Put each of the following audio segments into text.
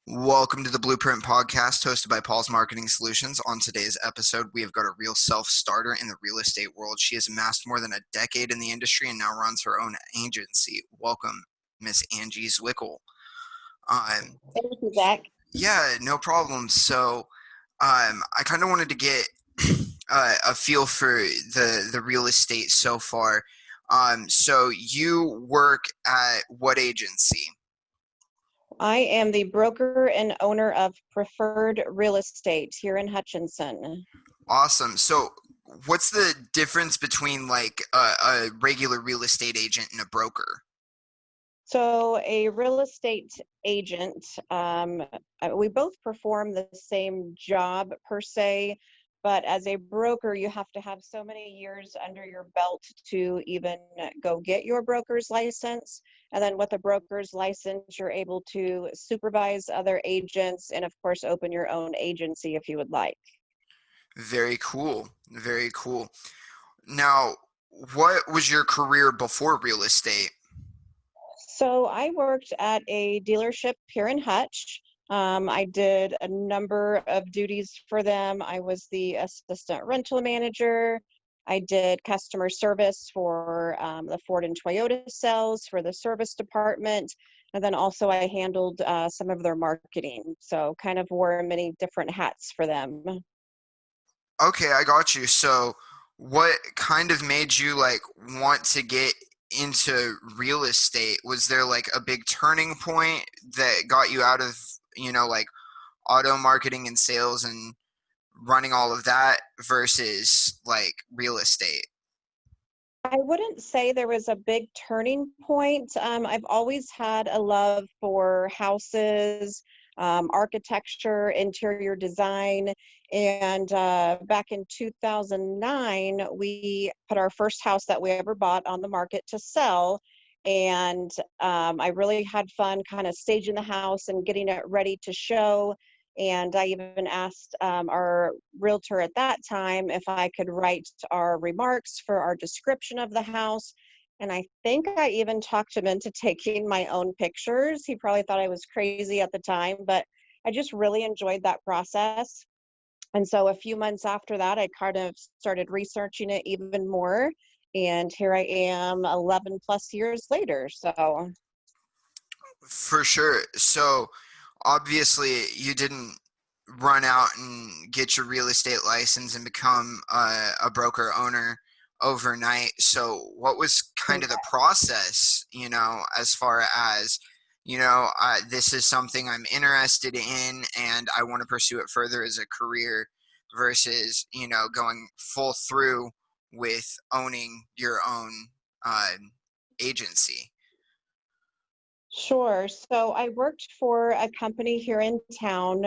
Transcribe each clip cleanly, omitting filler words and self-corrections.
Welcome to the Blueprint Podcast, hosted by Paul's Marketing Solutions. On today's episode, we have got a real self-starter in the real estate world. She has amassed more than a decade in the industry and now runs her own agency. Welcome, Miss Angie Zwickl. Thank you, Zach. Yeah, no problem. So, I kind of wanted to get a feel for the real estate so far. So you work at what agency? I am the broker and owner of Preferred Real Estate here in Hutchinson. Awesome. So, what's the difference between like a regular real estate agent and a broker? So, a real estate agent, we both perform the same job per se, but as a broker, you have to have so many years under your belt to even go get your broker's license. And then with a broker's license, you're able to supervise other agents and, of course, open your own agency if you would like. Very cool. Very cool. Now, what was your career before real estate? So I worked at a dealership here in Hutch. I did a number of duties for them. I was the assistant rental manager. I did customer service for the Ford and Toyota sales for the service department. And then also I handled some of their marketing. So kind of wore many different hats for them. Okay, I got you. So, what kind of made you like want to get into real estate? Was there like a big turning point that got you out of, like auto marketing and sales and running all of that versus like real estate? I wouldn't say there was a big turning point. I've always had a love for houses, architecture, interior design. And back in 2009, we put our first house that we ever bought on the market to sell. And I really had fun kind of staging the house and getting it ready to show. And I even asked our realtor at that time if I could write our remarks for our description of the house. And I think I even talked him into taking my own pictures. He probably thought I was crazy at the time, but I just really enjoyed that process. And so a few months after that, I kind of started researching it even more. And here I am 11 plus years later. So For sure. So obviously you didn't run out and get your real estate license and become a broker owner overnight. So what was kind of the process, as far as, this is something I'm interested in and I want to pursue it further as a career versus, going full through with owning your own uh, agency? Sure. So I worked for a company here in town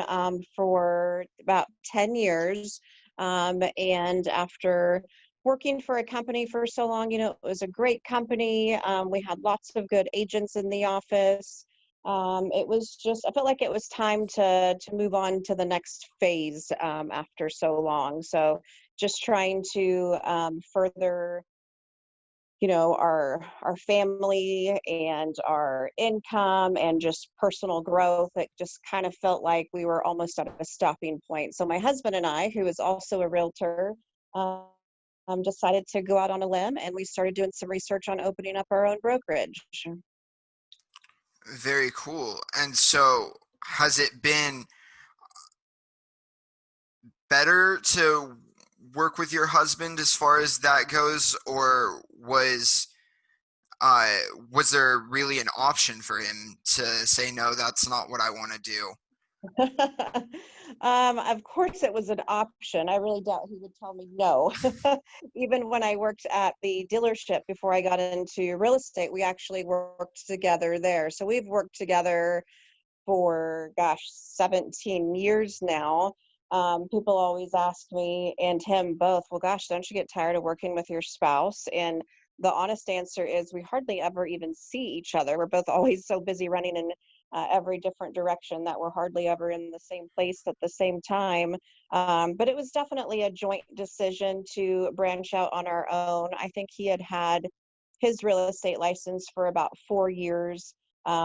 for about 10 years. And after working for a company for so long, it was a great company. We had lots of good agents in the office. It was just, I felt like it was time to move on to the next phase after so long. So just trying to further our family and our income and just personal growth. It just kind of felt like we were almost at a stopping point. So my husband and I, who is also a realtor, decided to go out on a limb, and we started doing some research on opening up our own brokerage. Very cool. And so has it been better to work with your husband as far as that goes, or was there really an option for him to say no, that's not what I want to do? Of course, it was an option. I really doubt he would tell me no. Even when I worked at the dealership before I got into real estate, we actually worked together there. So we've worked together for, gosh, 17 years now. People always ask me and him both, well, gosh, don't you get tired of working with your spouse? And the honest answer is we hardly ever even see each other. We're both always so busy running in every different direction that we're hardly ever in the same place at the same time. But it was definitely a joint decision to branch out on our own. I think he had had his real estate license for about 4 years.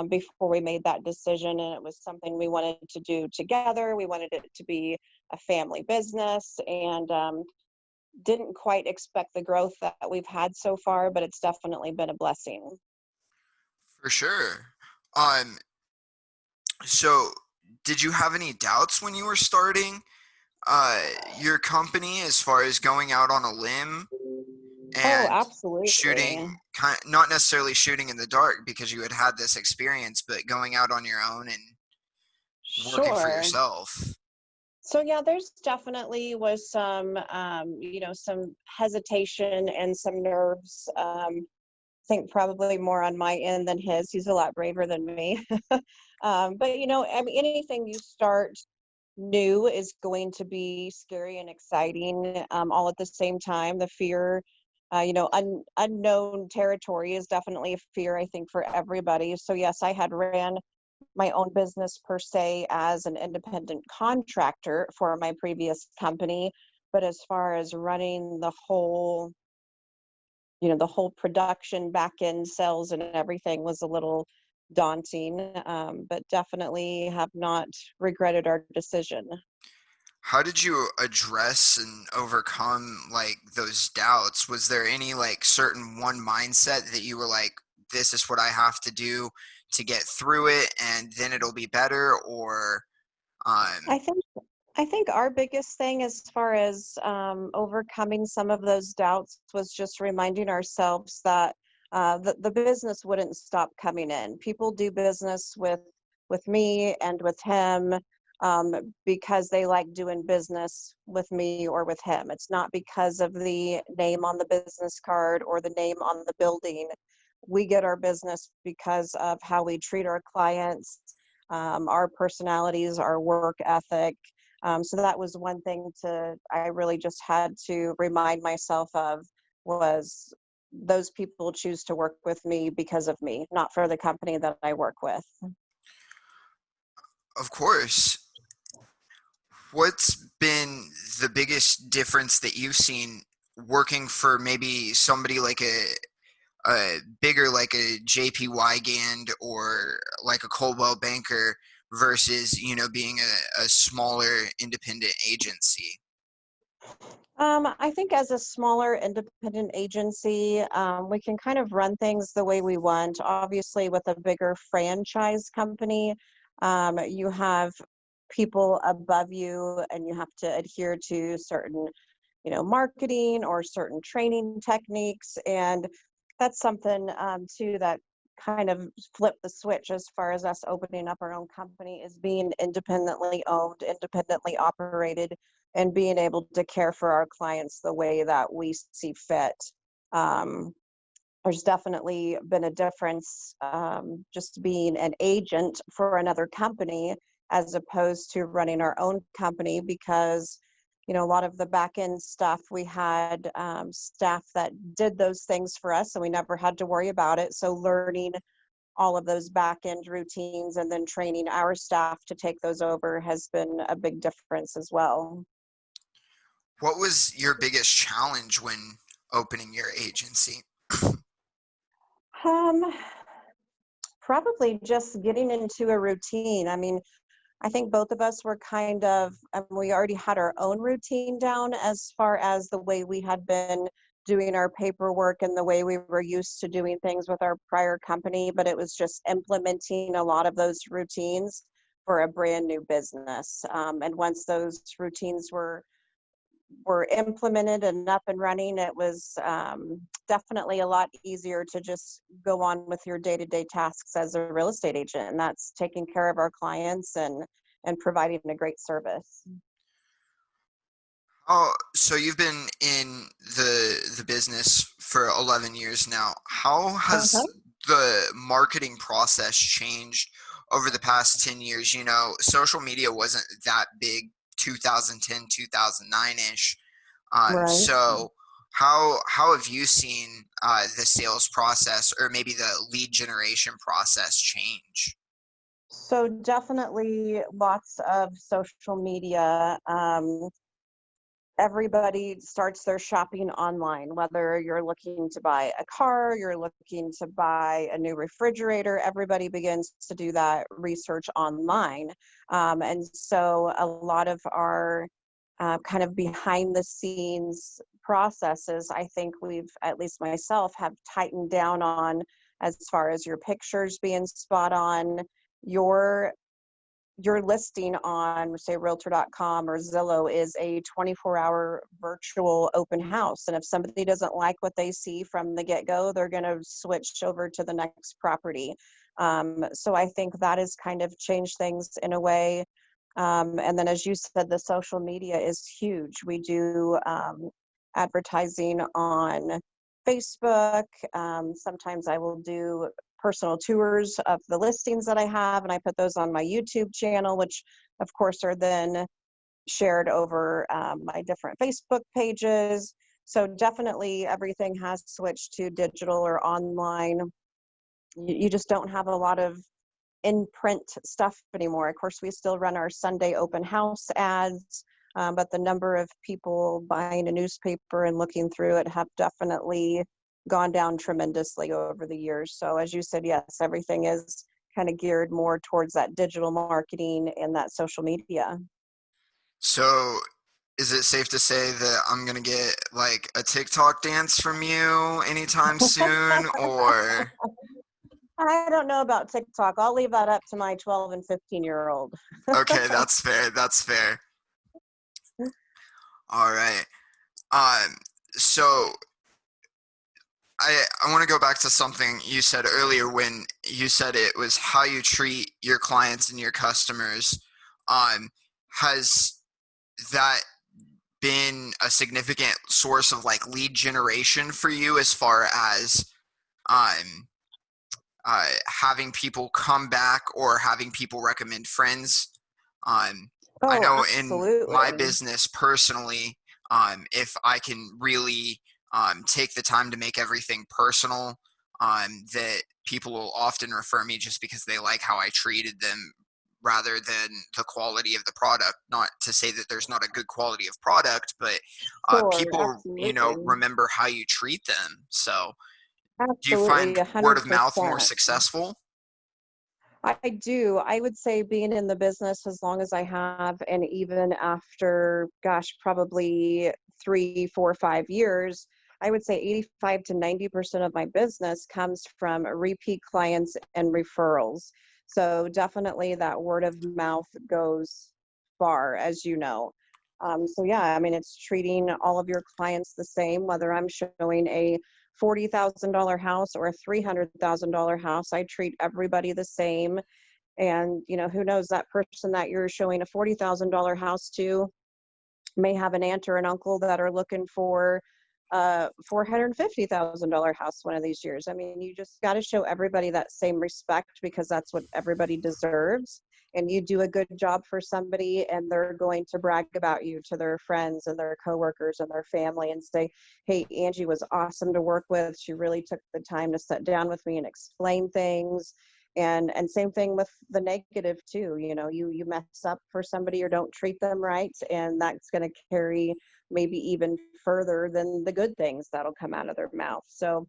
before we made that decision. And it was something we wanted to do together. We wanted it to be a family business, and didn't quite expect the growth that we've had so far, but it's definitely been a blessing. For sure. Um, so did you have any doubts when you were starting your company as far as going out on a limb Oh, and shooting, absolutely. not necessarily shooting in the dark because you had had this experience, but going out on your own and working for Sure. yourself? So yeah, there's definitely was some, some hesitation and some nerves. I think probably more on my end than his. He's a lot braver than me. But I mean, anything you start new is going to be scary and exciting, all at the same time. The fear, unknown territory is definitely a fear, I think, for everybody. So yes, I had ran my own business per se as an independent contractor for my previous company. But as far as running the whole production back end sales and everything was a little daunting, but definitely have not regretted our decision. How did you address and overcome like those doubts? Was there any like certain one mindset that you were like, this is what I have to do to get through it and then it'll be better? Or, I um, think I think our biggest thing as far as overcoming some of those doubts was just reminding ourselves that the business wouldn't stop coming in. People do business with me and with him, because they like doing business with me or with him. It's not because of the name on the business card or the name on the building. We get our business because of how we treat our clients, our personalities, our work ethic. So that was one thing I really just had to remind myself of, was those people choose to work with me because of me, not for the company that I work with. of course, what's been the biggest difference that you've seen working for maybe somebody like a bigger like a JP Wygand or like a Coldwell Banker versus being a smaller independent agency? I think as a smaller independent agency, we can kind of run things the way we want. Obviously, with a bigger franchise company, you have people above you and you have to adhere to certain marketing or certain training techniques. And that's something, too, that kind of flipped the switch as far as us opening up our own company, is being independently owned, independently operated, and being able to care for our clients the way that we see fit. Um, there's definitely been a difference, just being an agent for another company as opposed to running our own company, because a lot of the back end stuff, we had staff that did those things for us and we never had to worry about it. So learning all of those back end routines and then training our staff to take those over has been a big difference as well. What was your biggest challenge when opening your agency? um, Probably just getting into a routine. I mean, I think both of us were kind of, we already had our own routine down as far as the way we had been doing our paperwork and the way we were used to doing things with our prior company, but it was just implementing a lot of those routines for a brand new business. And once those routines were implemented and up and running, it was definitely a lot easier to just go on with your day-to-day tasks as a real estate agent, and that's taking care of our clients and providing a great service. Oh, so you've been in the business for 11 years now. How has Uh-huh. the marketing process changed over the past 10 years? Social media wasn't that big 2010, 2009-ish. Right. So how have you seen the sales process or maybe the lead generation process change? So definitely lots of social media. everybody starts their shopping online, whether you're looking to buy a car, you're looking to buy a new refrigerator, everybody begins to do that research online. And so a lot of our kind of behind the scenes processes, I think we've, at least myself, have tightened down on, as far as your pictures being spot on, your your listing on, say, Realtor.com or Zillow is a 24-hour virtual open house. And if somebody doesn't like what they see from the get-go, they're going to switch over to the next property. So I think that has kind of changed things in a way. And then, as you said, the social media is huge. We do advertising on Facebook. Sometimes I will do personal tours of the listings that I have, and I put those on my YouTube channel, which of course are then shared over my different Facebook pages. So definitely everything has switched to digital or online. You just don't have a lot of in print stuff anymore. Of course, we still run our Sunday open house ads, but the number of people buying a newspaper and looking through it have definitely gone down tremendously over the years. So as you said, yes, everything is kind of geared more towards that digital marketing and that social media. So is it safe to say that I'm gonna get like a TikTok dance from you anytime soon, or I don't know about TikTok. I'll leave that up to my 12 and 15-year-old. okay, that's fair. That's fair. All right. Um, so I want to go back to something you said earlier when you said it was how you treat your clients and your customers. Um, has that been a significant source of like lead generation for you as far as um, having people come back or having people recommend friends? Um, I Oh, know in my absolutely. business personally, if I can really take the time to make everything personal, that people will often refer me just because they like how I treated them rather than the quality of the product. Not to say that there's not a good quality of product, but Sure, people, absolutely. remember how you treat them. So do you Absolutely, find word of mouth more 100%. successful? I do. I would say being in the business as long as I have, and even after, gosh, probably 3, 4, 5 years, I would say 85 to 90% of my business comes from repeat clients and referrals. So definitely that word of mouth goes far, as you know. So yeah, I mean, it's treating all of your clients the same, whether I'm showing a $40,000 house or a $300,000 house. I treat everybody the same. And, who knows, that person that you're showing a $40,000 house to may have an aunt or an uncle that are looking for a $450,000 house one of these years. I mean, you just got to show everybody that same respect because that's what everybody deserves. And you do a good job for somebody, and they're going to brag about you to their friends and their coworkers and their family and say, "Hey, Angie was awesome to work with. She really took the time to sit down with me and explain things." And same thing with the negative too. You mess up for somebody or don't treat them right, and that's going to carry maybe even further than the good things that'll come out of their mouth. So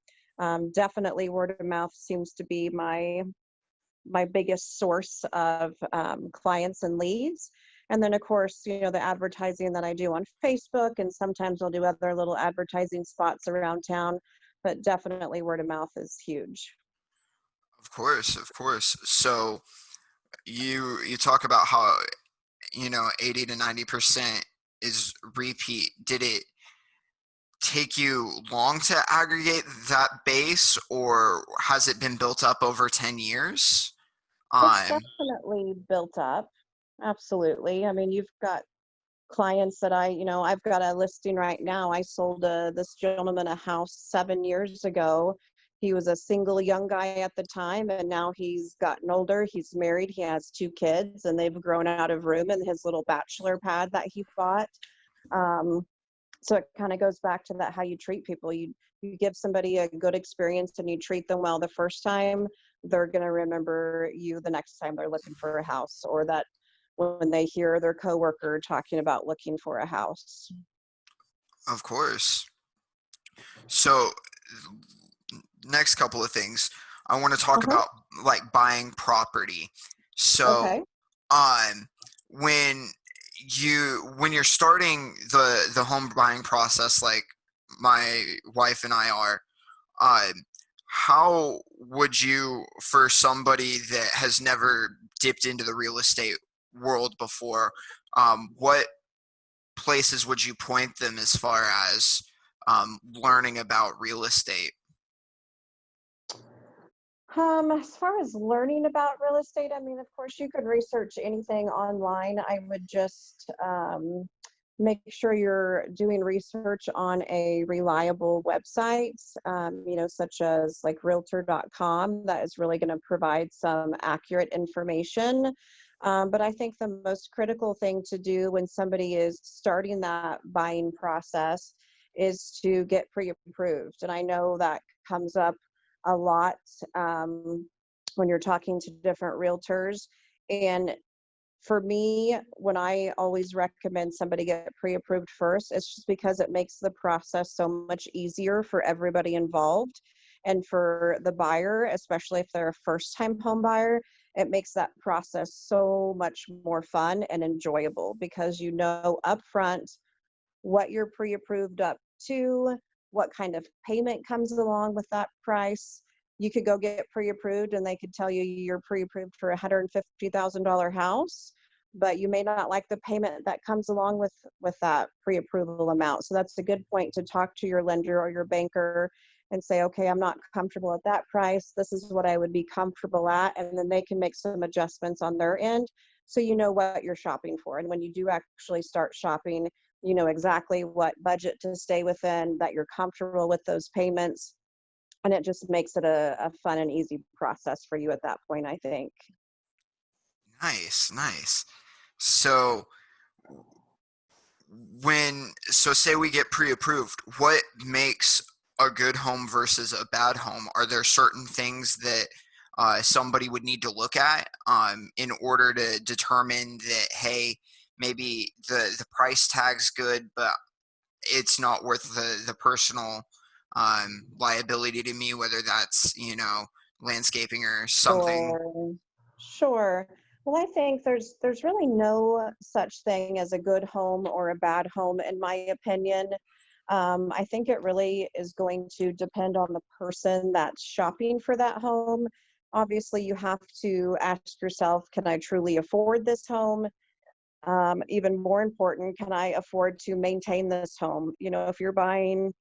definitely word of mouth seems to be my biggest source of clients and leads. And then of course, the advertising that I do on Facebook, and sometimes I'll do other little advertising spots around town, but definitely word of mouth is huge. Of course, of course. So you talk about how 80 to 90% is repeat. Did it take you long to aggregate that base, or has it been built up over 10 years? It's Um, definitely built up. Absolutely. I mean, you've got clients that I've got a listing right now. I sold this gentleman a house 7 years ago. He was a single young guy at the time, and now he's gotten older. He's married. He has 2 kids, and they've grown out of room in his little bachelor pad that he bought. Um, so it kind of goes back to that, how you treat people. You give somebody a good experience and you treat them well the first time, they're going to remember you the next time they're looking for a house, or that when they hear their coworker talking about looking for a house. Of course. So, next couple of things I want to talk Uh-huh. about, like buying property. So, Okay. um, when when you're starting the home buying process, like my wife and I are, um, how would you, for somebody that has never dipped into the real estate world before, what places would you point them as far as learning about real estate? As far as learning about real estate, I mean, of course, you could research anything online. I would just make sure you're doing research on a reliable website, such as like realtor.com. That is really going to provide some accurate information. But I think the most critical thing to do when somebody is starting that buying process is to get pre-approved. And I know that comes up a lot when you're talking to different realtors. And for me, when I always recommend somebody get pre-approved first, it's just because it makes the process so much easier for everybody involved. And for the buyer, especially if they're a first-time home buyer, it makes that process so much more fun and enjoyable because you know upfront what you're pre-approved up to, what kind of payment comes along with that price. You could go get pre-approved and they could tell you you're pre-approved for a $150,000 house, but you may not like the payment that comes along with that pre-approval amount. So that's a good point to talk to your lender or your banker and say, okay, I'm not comfortable at that price. This is what I would be comfortable at. And then they can make some adjustments on their end so you know what you're shopping for. And when you do actually start shopping, you know exactly what budget to stay within, that you're comfortable with those payments, and it just makes it a fun and easy process for you at that point, I think. Nice, nice. So say we get pre-approved, what makes a good home versus a bad home? Are there certain things that somebody would need to look at in order to determine that, hey, maybe the price tag's good, but it's not worth the personal liability to me, whether that's, landscaping or something? Sure. Sure. Well, I think there's really no such thing as a good home or a bad home, in my opinion. I think it really is going to depend on the person that's shopping for that home. Obviously, you have to ask yourself, can I truly afford this home? Even more important, can I afford to maintain this home? You know, if you're buying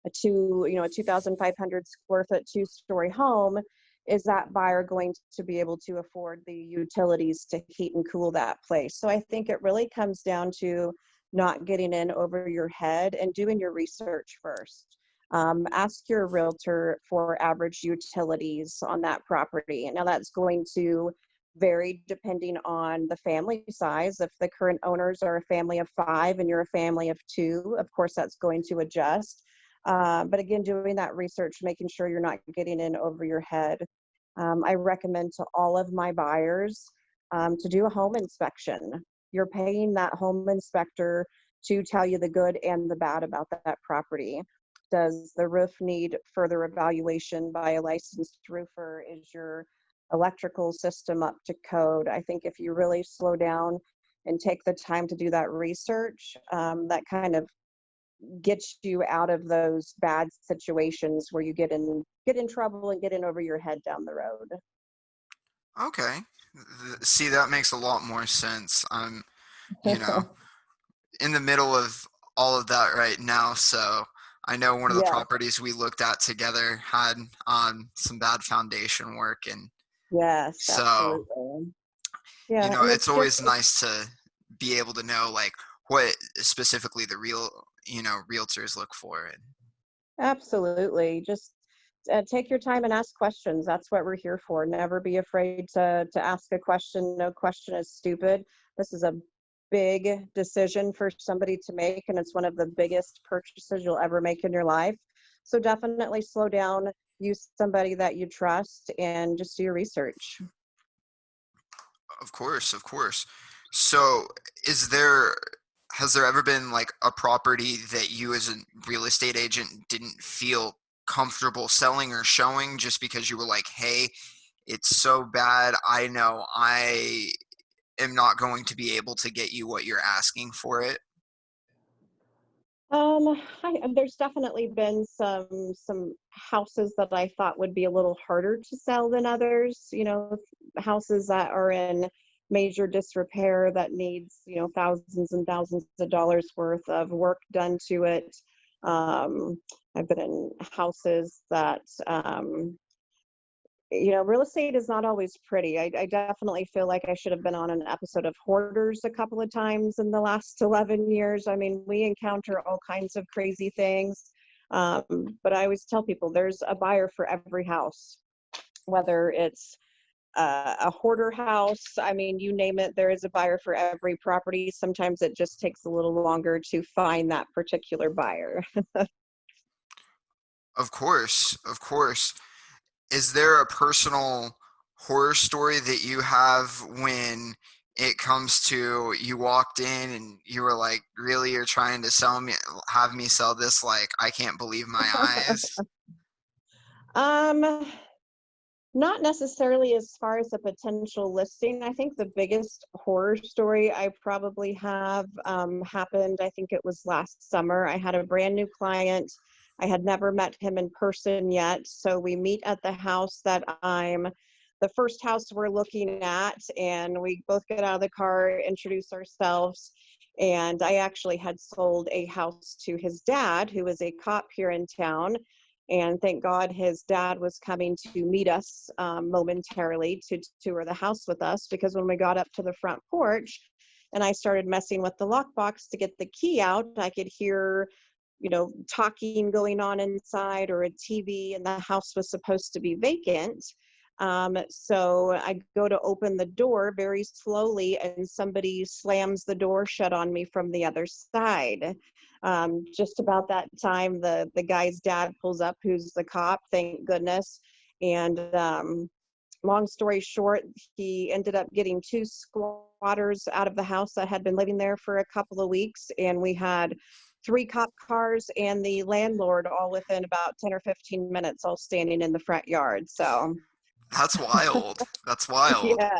a 2,500 square foot two-story home, is that buyer going to be able to afford the utilities to heat and cool that place? So I think it really comes down to not getting in over your head and doing your research first. Ask your realtor for average utilities on that property. Now that's going to vary depending on the family size. If the current owners are a family of five and you're a family of two, of course that's going to adjust. But again, doing that research, making sure you're not getting in over your head. I recommend to all of my buyers to do a home inspection. You're paying that home inspector to tell you the good and the bad about that property. Does the roof need further evaluation by a licensed roofer? Is your electrical system up to code? I think if you really slow down and take the time to do that research, that kind of gets you out of those bad situations where you get in trouble and get in over your head down the road. Okay. See, that makes a lot more sense. I'm, you know, in the middle of all of that right now. So I know one of the Yes, properties we looked at together had some bad foundation work. And yes, so, absolutely. Yeah, and it's it's just always nice to be able to know, like, what specifically the realtors look for. And absolutely just take your time and ask questions. That's what we're here for. Never be afraid to ask a question. No question is stupid. This is a big decision for somebody to make, and it's one of the biggest purchases you'll ever make in your life. So definitely slow down, use somebody that you trust, and just do your research. of course, of course. So is there Has there ever been like a property that you as a real estate agent didn't feel comfortable selling or showing just because you were like, hey, it's so bad, I know I am not going to be able to get you what you're asking for it? There's definitely been some houses that I thought would be a little harder to sell than others. Houses that are in major disrepair that needs thousands and thousands of dollars worth of work done to it. I've been in houses that real estate is not always pretty. I definitely feel like I should have been on an episode of Hoarders a couple of times in the last 11 years. I mean, we encounter all kinds of crazy things. But I always tell people there's a buyer for every house, whether it's a hoarder house. I mean, you name it, there is a buyer for every property. Sometimes it just takes a little longer to find that particular buyer. Of course, of course. Is there a personal horror story that you have when it comes to you walked in and you were like, really, you're trying to sell me, have me sell this? Like, I can't believe my eyes. um, Not necessarily as far as a potential listing. I think the biggest horror story I probably have happened, I think it was last summer. I had a brand new client. I had never met him in person yet. So we meet at the house that the first house we're looking at, and we both get out of the car, introduce ourselves. And I actually had sold a house to his dad, who is a cop here in town. And thank God his dad was coming to meet us momentarily to tour the house with us, because when we got up to the front porch and I started messing with the lockbox to get the key out, I could hear, talking going on inside, or a TV, and the house was supposed to be vacant. So I go to open the door very slowly, and somebody slams the door shut on me from the other side. Just about that time, the guy's dad pulls up, who's the cop, thank goodness. And long story short, he ended up getting two squatters out of the house that had been living there for a couple of weeks. And we had three cop cars and the landlord all within about 10 or 15 minutes, all standing in the front yard. So, That's wild. That's wild. yeah,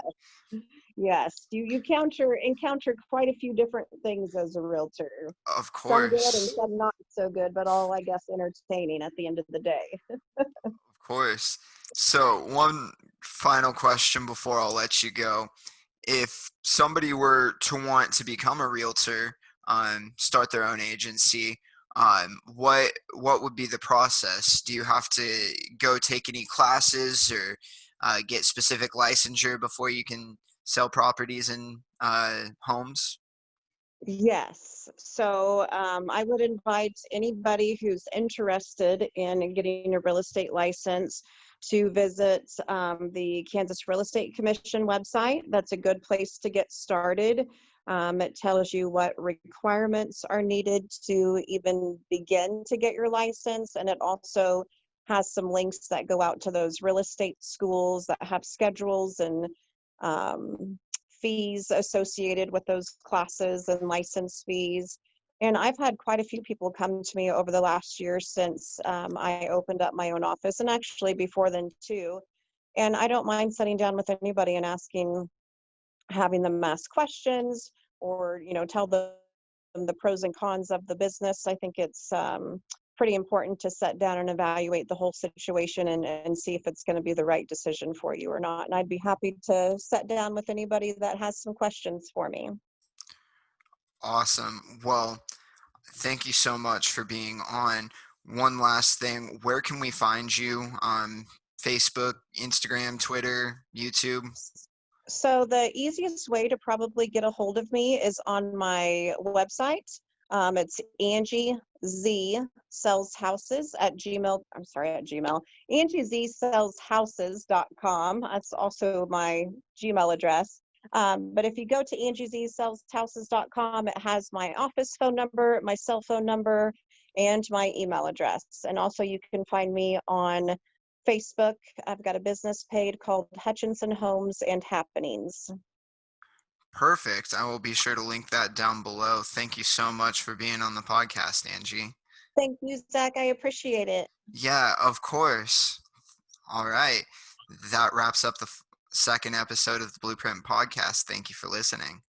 yes, you encounter quite a few different things as a realtor. Of Some good and course. some not so good, but all, I guess, entertaining at the end of the day. Of course. So, one final question before I'll let you go. If somebody were to want to become a realtor, start their own agency, what would be the process? Do you have to go take any classes or get specific licensure before you can sell properties and homes? Yes. So I would invite anybody who's interested in getting a real estate license to visit the Kansas Real Estate Commission website. That's a good place to get started. It tells you what requirements are needed to even begin to get your license. And it also has some links that go out to those real estate schools that have schedules and um, fees associated with those classes and license fees. And I've had quite a few people come to me over the last year since I opened up my own office, and actually before then too. And I don't mind sitting down with anybody and having them ask questions, or tell them the pros and cons of the business. I think it's pretty important to sit down and evaluate the whole situation, and see if it's going to be the right decision for you or not. And I'd be happy to sit down with anybody that has some questions for me. Awesome. Well, thank you so much for being on. One last thing, where can we find you on Facebook, Instagram, Twitter, YouTube? So the easiest way to probably get a hold of me is on my website. It's Angie Z sells houses at Gmail. I'm sorry, at Gmail. Angie Z sells houses.com. That's also my Gmail address. But if you go to Angie Z sells houses.com, it has my office phone number, my cell phone number, and my email address. And also you can find me on Facebook. I've got a business page called Hutchinson Homes and Happenings. Perfect. I will be sure to link that down below. Thank you so much for being on the podcast, Angie. Thank you, Zach. I appreciate it. Yeah, of course. All right. That wraps up the second episode of the Blueprint Podcast. Thank you for listening.